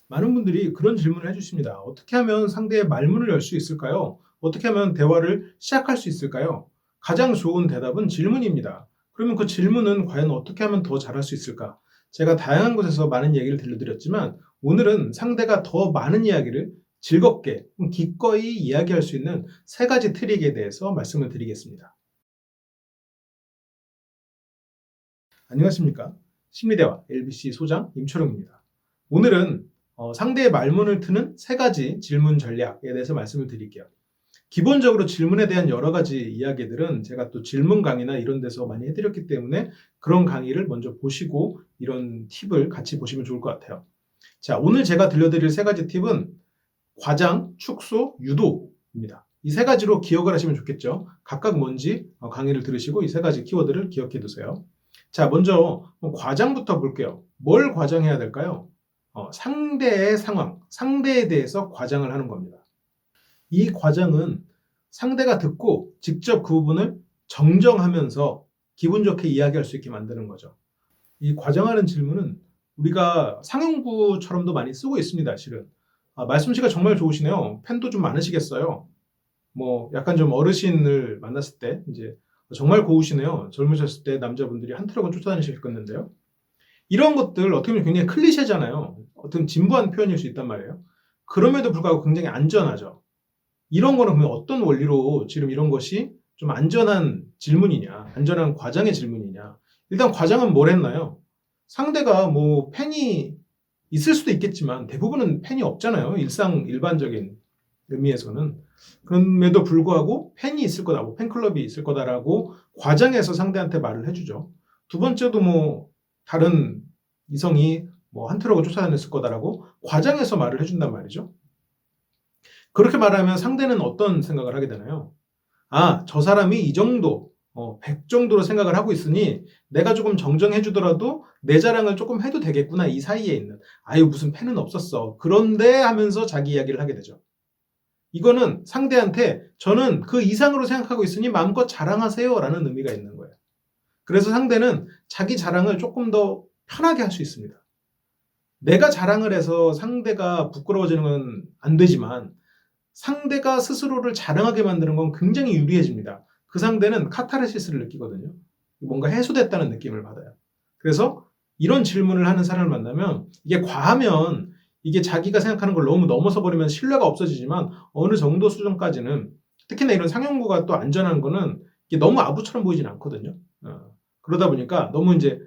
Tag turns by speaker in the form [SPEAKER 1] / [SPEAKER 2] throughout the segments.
[SPEAKER 1] 많은 분들이 그런 질문을 해주십니다. 어떻게 하면 상대의 말문을 열 수 있을까요? 어떻게 하면 대화를 시작할 수 있을까요? 가장 좋은 대답은 질문입니다. 그러면 그 질문은 과연 어떻게 하면 더 잘할 수 있을까? 제가 다양한 곳에서 많은 얘기를 들려드렸지만 오늘은 상대가 더 많은 이야기를 즐겁게, 기꺼이 이야기할 수 있는 세 가지 트릭에 대해서 말씀을 드리겠습니다. 안녕하십니까? 심리대화 LBC 소장 임초롱입니다. 오늘은 상대의 말문을 트는 세 가지 질문 전략에 대해서 말씀을 드릴게요. 기본적으로 질문에 대한 여러 가지 이야기들은 제가 또 질문 강의나 이런 데서 많이 해드렸기 때문에 그런 강의를 먼저 보시고 이런 팁을 같이 보시면 좋을 것 같아요. 자, 오늘 제가 들려드릴 세 가지 팁은 과장, 축소, 유도입니다. 이 세 가지로 기억을 하시면 좋겠죠. 각각 뭔지 강의를 들으시고 이 세 가지 키워드를 기억해 두세요. 자, 먼저 과장부터 볼게요. 뭘 과장해야 될까요? 상대의 상황, 상대에 대해서 과장을 하는 겁니다. 이 과장은 상대가 듣고 직접 그 부분을 정정하면서 기분 좋게 이야기할 수 있게 만드는 거죠. 이 과장하는 질문은 우리가 상용구처럼도 많이 쓰고 있습니다, 실은. 말솜씨가 정말 좋으시네요. 팬도 좀 많으시겠어요. 뭐 약간 좀 어르신을 만났을 때 이제 정말 고우시네요. 젊으셨을 때 남자분들이 한 트럭은 쫓아다니셨겠는데요. 이런 것들 어떻게 보면 굉장히 클리셰잖아요. 어떤 진부한 표현일 수 있단 말이에요. 그럼에도 불구하고 굉장히 안전하죠. 이런 거는 그러면 어떤 원리로 지금 이런 것이 좀 안전한 질문이냐, 안전한 과장의 질문이냐. 일단 과장은 뭘 했나요? 상대가 뭐 팬이 있을 수도 있겠지만 대부분은 팬이 없잖아요. 일반적인 의미에서는. 그럼에도 불구하고 팬이 있을 거다, 뭐 팬클럽이 있을 거다라고 과장해서 상대한테 말을 해주죠. 두 번째도 뭐 다른 이성이 뭐 한 트럭을 쫓아다녔을 거다라고 과장해서 말을 해준단 말이죠. 그렇게 말하면 상대는 어떤 생각을 하게 되나요? 아, 저 사람이 이 정도, 100 정도로 생각을 하고 있으니 내가 조금 정정해 주더라도 내 자랑을 조금 해도 되겠구나, 이 사이에 있는. 아유, 무슨 팬은 없었어. 그런데 하면서 자기 이야기를 하게 되죠. 이거는 상대한테 저는 그 이상으로 생각하고 있으니 마음껏 자랑하세요 라는 의미가 있는 거예요. 그래서 상대는 자기 자랑을 조금 더 편하게 할 수 있습니다. 내가 자랑을 해서 상대가 부끄러워지는 건 안 되지만 상대가 스스로를 자랑하게 만드는 건 굉장히 유리해집니다. 그 상대는 카타르시스를 느끼거든요. 뭔가 해소됐다는 느낌을 받아요. 그래서 이런 질문을 하는 사람을 만나면 이게 과하면 이게 자기가 생각하는 걸 너무 넘어서 버리면 신뢰가 없어지지만 어느 정도 수준까지는 특히나 이런 상용구가 또 안전한 거는 이게 너무 아부처럼 보이진 않거든요. 그러다 보니까 너무 이제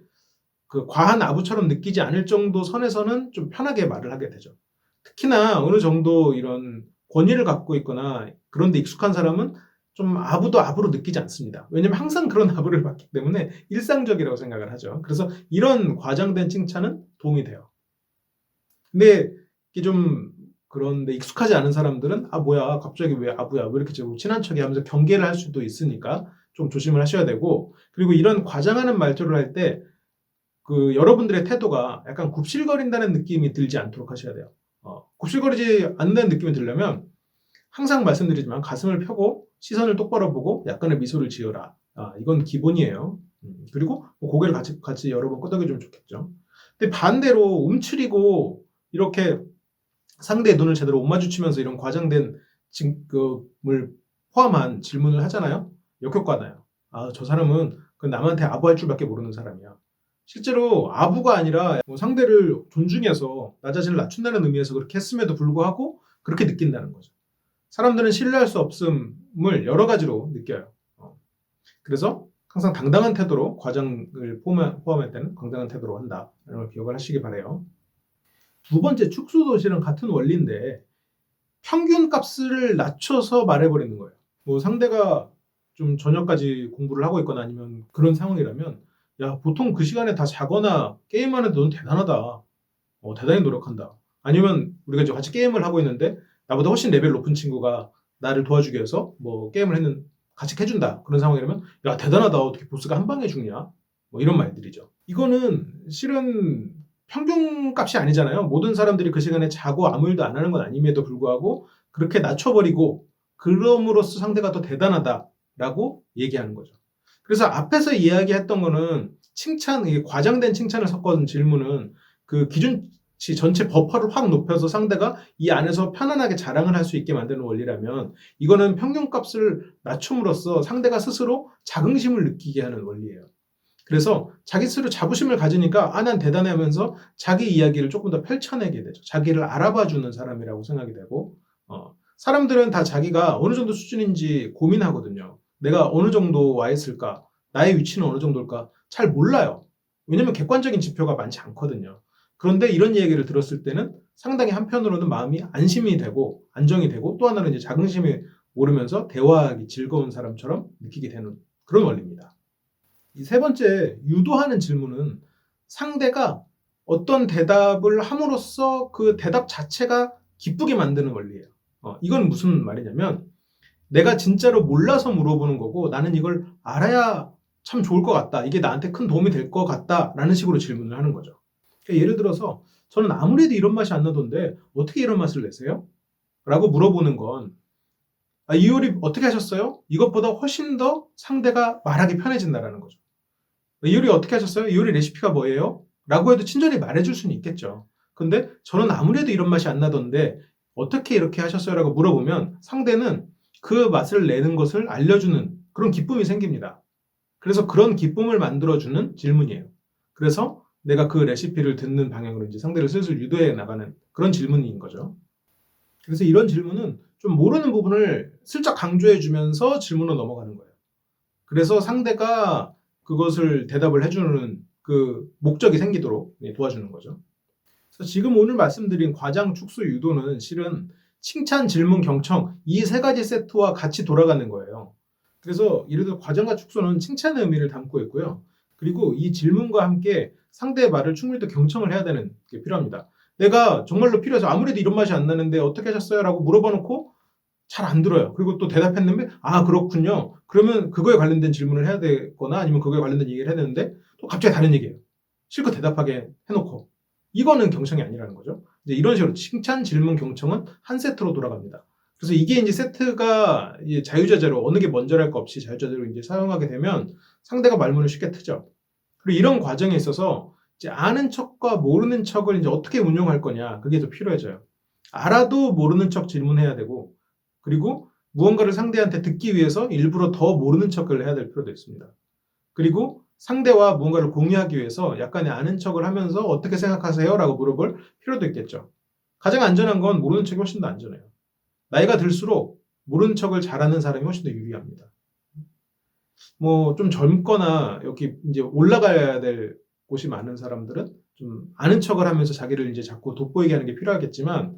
[SPEAKER 1] 그 과한 아부처럼 느끼지 않을 정도 선에서는 좀 편하게 말을 하게 되죠. 특히나 어느 정도 이런 권위를 갖고 있거나 그런 데 익숙한 사람은 좀 아부도 아부로 느끼지 않습니다. 왜냐면 항상 그런 아부를 받기 때문에 일상적이라고 생각을 하죠. 그래서 이런 과장된 칭찬은 도움이 돼요. 근데 이게 좀 그런데 익숙하지 않은 사람들은 아 뭐야 갑자기 왜 아부야 왜 이렇게 자꾸 친한 척이 하면서 경계를 할 수도 있으니까 좀 조심을 하셔야 되고, 그리고 이런 과장하는 말투를 할 때 그 여러분들의 태도가 약간 굽실거린다는 느낌이 들지 않도록 하셔야 돼요. 굽실거리지 않는 느낌이 들려면 항상 말씀드리지만 가슴을 펴고 시선을 똑바로 보고 약간의 미소를 지어라. 이건 기본이에요. 그리고 뭐 고개를 같이 여러 번 끄덕여주면 좋겠죠. 근데 반대로 움츠리고 이렇게 상대의 눈을 제대로 못 마주치면서 이런 과장된 증거을 포함한 질문을 하잖아요. 역효과나요. 아, 저 사람은 그 남한테 아부할 줄밖에 모르는 사람이야. 실제로 아부가 아니라 뭐 상대를 존중해서 나 자신을 낮춘다는 의미에서 그렇게 했음에도 불구하고 그렇게 느낀다는 거죠. 사람들은 신뢰할 수 없음을 여러 가지로 느껴요. 그래서 항상 당당한 태도로 과장을 포함할 때는 당당한 태도로 한다. 이런 걸 기억을 하시기 바라요. 두 번째, 축소도시랑 같은 원리인데 평균 값을 낮춰서 말해버리는 거예요. 뭐 상대가 좀 저녁까지 공부를 하고 있거나 아니면 그런 상황이라면 야, 보통 그 시간에 다 자거나 게임하는데 넌 대단하다. 대단히 노력한다. 아니면 우리가 이제 같이 게임을 하고 있는데 나보다 훨씬 레벨 높은 친구가 나를 도와주기 위해서 뭐 게임을 같이 해준다. 그런 상황이라면 야, 대단하다. 어떻게 보스가 한 방에 죽냐? 뭐 이런 말들이죠. 이거는 실은 평균 값이 아니잖아요. 모든 사람들이 그 시간에 자고 아무 일도 안 하는 건 아님에도 불구하고 그렇게 낮춰버리고 그럼으로써 상대가 더 대단하다라고 얘기하는 거죠. 그래서 앞에서 이야기했던 거는 칭찬, 이게 과장된 칭찬을 섞은 질문은 그 기준 전체 버퍼를 확 높여서 상대가 이 안에서 편안하게 자랑을 할 수 있게 만드는 원리라면 이거는 평균값을 낮춤으로써 상대가 스스로 자긍심을 느끼게 하는 원리예요. 그래서 자기 스스로 자부심을 가지니까 난 대단해 하면서 자기 이야기를 조금 더 펼쳐내게 되죠. 자기를 알아봐주는 사람이라고 생각이 되고 사람들은 다 자기가 어느 정도 수준인지 고민하거든요. 내가 어느 정도 와 있을까? 나의 위치는 어느 정도일까? 잘 몰라요. 왜냐면 객관적인 지표가 많지 않거든요. 그런데 이런 얘기를 들었을 때는 상당히 한편으로는 마음이 안심이 되고 안정이 되고 또 하나는 이제 자긍심이 오르면서 대화하기 즐거운 사람처럼 느끼게 되는 그런 원리입니다. 이 세 번째, 유도하는 질문은 상대가 어떤 대답을 함으로써 그 대답 자체가 기쁘게 만드는 원리예요. 이건 무슨 말이냐면 내가 진짜로 몰라서 물어보는 거고 나는 이걸 알아야 참 좋을 것 같다. 이게 나한테 큰 도움이 될 것 같다. 라는 식으로 질문을 하는 거죠. 그러니까 예를 들어서 저는 아무래도 이런 맛이 안 나던데 어떻게 이런 맛을 내세요? 라고 물어보는 건 이 요리 어떻게 하셨어요? 이것보다 훨씬 더 상대가 말하기 편해진다는 거죠. 이 요리 어떻게 하셨어요? 이 요리 레시피가 뭐예요? 라고 해도 친절히 말해줄 수는 있겠죠. 근데 저는 아무래도 이런 맛이 안 나던데 어떻게 이렇게 하셨어요? 라고 물어보면 상대는 그 맛을 내는 것을 알려주는 그런 기쁨이 생깁니다. 그래서 그런 기쁨을 만들어주는 질문이에요. 그래서 내가 그 레시피를 듣는 방향으로 이제 상대를 슬슬 유도해 나가는 그런 질문인 거죠. 그래서 이런 질문은 좀 모르는 부분을 슬쩍 강조해 주면서 질문으로 넘어가는 거예요. 그래서 상대가 그것을 대답을 해주는 그 목적이 생기도록 도와주는 거죠. 그래서 지금 오늘 말씀드린 과장, 축소, 유도는 실은 칭찬, 질문, 경청 이 세 가지 세트와 같이 돌아가는 거예요. 그래서 예를 들어 과장과 축소는 칭찬의 의미를 담고 있고요. 그리고 이 질문과 함께 상대의 말을 충분히 또 경청을 해야 되는 게 필요합니다. 내가 정말로 필요해서 아무래도 이런 맛이 안 나는데 어떻게 하셨어요? 라고 물어봐 놓고 잘 안 들어요. 그리고 또 대답했는데 그렇군요. 그러면 그거에 관련된 질문을 해야 되거나 아니면 그거에 관련된 얘기를 해야 되는데 또 갑자기 다른 얘기예요. 실컷 대답하게 해놓고 이거는 경청이 아니라는 거죠. 이제 이런 식으로 칭찬, 질문, 경청은 한 세트로 돌아갑니다. 그래서 이게 이제 세트가 이제 자유자재로 어느 게 먼저랄 거 없이 자유자재로 이제 사용하게 되면 상대가 말문을 쉽게 트죠. 그리고 이런 과정에 있어서 이제 아는 척과 모르는 척을 이제 어떻게 운용할 거냐 그게 더 필요해져요. 알아도 모르는 척 질문해야 되고 그리고 무언가를 상대한테 듣기 위해서 일부러 더 모르는 척을 해야 될 필요도 있습니다. 그리고 상대와 무언가를 공유하기 위해서 약간의 아는 척을 하면서 어떻게 생각하세요? 라고 물어볼 필요도 있겠죠. 가장 안전한 건 모르는 척이 훨씬 더 안전해요. 나이가 들수록 모르는 척을 잘하는 사람이 훨씬 더 유리합니다. 좀 젊거나 여기 이제 올라가야 될 곳이 많은 사람들은 좀 아는 척을 하면서 자기를 이제 자꾸 돋보이게 하는 게 필요하겠지만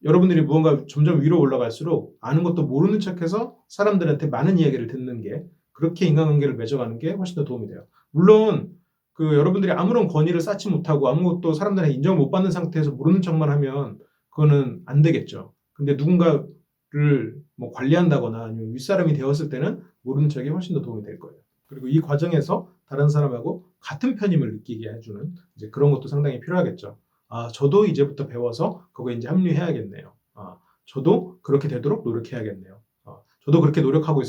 [SPEAKER 1] 여러분들이 무언가 점점 위로 올라갈수록 아는 것도 모르는 척해서 사람들한테 많은 이야기를 듣는 게 그렇게 인간관계를 맺어가는 게 훨씬 더 도움이 돼요. 물론 여러분들이 아무런 권위를 쌓지 못하고 아무것도 사람들한테 인정을 못 받는 상태에서 모르는 척만 하면 그거는 안 되겠죠. 근데 누군가를 관리한다거나 아니면 윗사람이 되었을 때는 모르는 척이 훨씬 더 도움이 될 거예요. 그리고 이 과정에서 다른 사람하고 같은 편임을 느끼게 해주는 이제 그런 것도 상당히 필요하겠죠. 저도 이제부터 배워서 그거에 이제 합류해야겠네요. 저도 그렇게 되도록 노력해야겠네요. 저도 그렇게 노력하고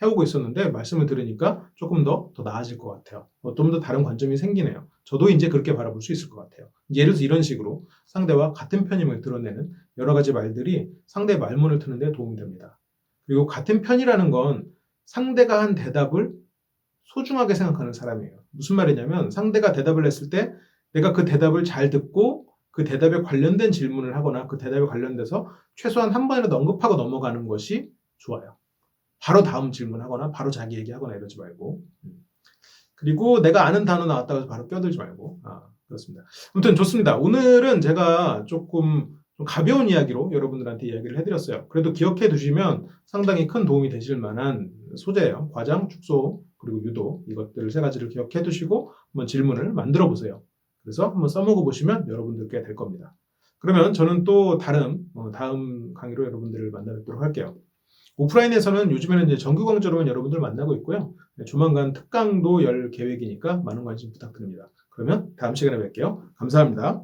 [SPEAKER 1] 해오고 있었는데 말씀을 들으니까 조금 더 나아질 것 같아요. 좀 더 다른 관점이 생기네요. 저도 이제 그렇게 바라볼 수 있을 것 같아요. 예를 들어서 이런 식으로 상대와 같은 편임을 드러내는 여러 가지 말들이 상대의 말문을 트는 데 도움이 됩니다. 그리고 같은 편이라는 건 상대가 한 대답을 소중하게 생각하는 사람이에요. 무슨 말이냐면 상대가 대답을 했을 때 내가 그 대답을 잘 듣고 그 대답에 관련된 질문을 하거나 그 대답에 관련돼서 최소한 한 번이라도 언급하고 넘어가는 것이 좋아요. 바로 다음 질문하거나 바로 자기 얘기하거나 이러지 말고 그리고 내가 아는 단어 나왔다고 해서 바로 껴들지 말고 그렇습니다. 아무튼 좋습니다. 오늘은 제가 조금 좀 가벼운 이야기로 여러분들한테 이야기를 해드렸어요. 그래도 기억해 두시면 상당히 큰 도움이 되실 만한 소재예요. 과장, 축소, 그리고 유도 이것들을 세 가지를 기억해 두시고 한번 질문을 만들어 보세요. 그래서 한번 써먹어 보시면 여러분들께 될 겁니다. 그러면 저는 또 다음 강의로 여러분들을 만나 뵙도록 할게요. 오프라인에서는 요즘에는 이제 정규 강좌로만 여러분들 만나고 있고요. 조만간 특강도 열 계획이니까 많은 관심 부탁드립니다. 그러면 다음 시간에 뵐게요. 감사합니다.